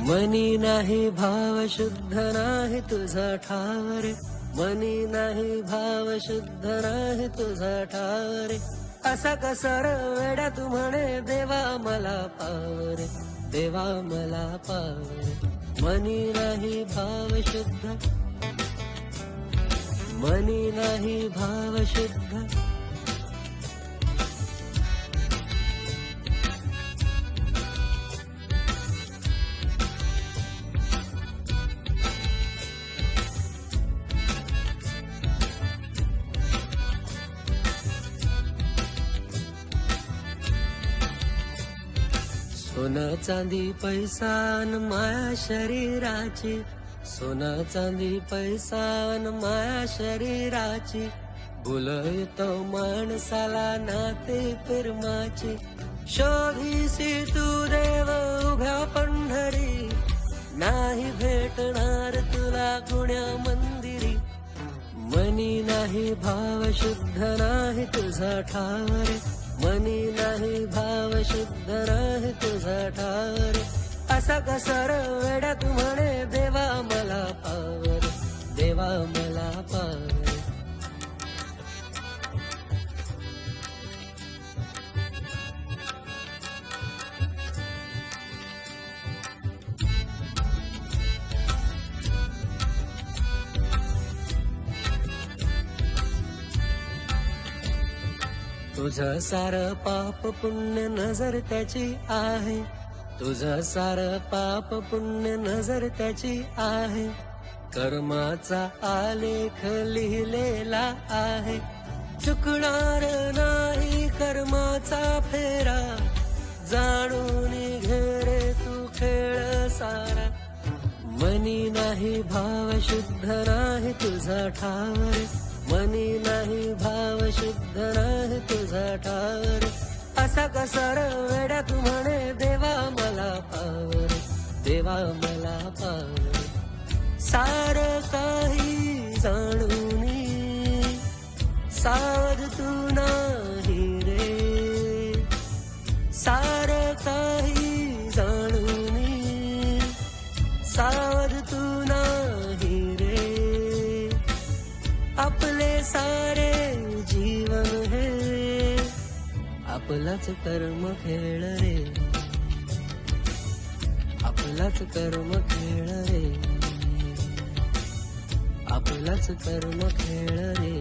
मनी नाही भाव शुद्ध नाही तुझा ठाव रे, मनी नाही भाव शुद्ध नाही तुझा ठाव रे. असा कसर वेड्या तू म्हणे देवा मला पाव रे, देवा मला पाव रे. मनी नाही भाव शुद्ध, मनी नाही भाव शुद्ध. सोनं चांदी पैसा न माया शरीराची, सोनं चांदी पैसा न माया शरीराची. बोलतो माणसाला नाते प्रेमाची. शोधीसी तू देव उभ्या पंढरी, नाही भेटणार तुला कुण्या मंदिरी. मनी नाही भाव शुद्ध नाही तुझा ठाव रे, मनी नाही भाव शुद्ध नाही तुझा ठाव रे. असा कसर वेड्या तू म्हणे देवा मला पाव रे, देवा मला पाव रे. तुझं सार पाप पुण्य नजर त्याची आहे, तुझं सार पाप पुण्य नजर त्याची आहे. कर्माचा आलेख लिहिलेला आहे, चुकणार नाही कर्माचा फेरा. जाणून घे रे तू खेळ सारा. मनी नाही भाव शुद्ध नाही तुझा ठाव रे, मनी नाही भाव शुद्ध नाही तुझा ठाव रे. असा कसर वेड्या तू म्हणे देवा मला पाव रे, देवा मला पाव रे. सार काही जाणूनी सावध तू नाही रे, सार काही जाणूनी सावध तू नाही रे. आपले सारे जीवन हे आपलाच कर्म खेळ रे, आपलाच कर्म खेळ रे, आपलाच कर्म खेळ रे.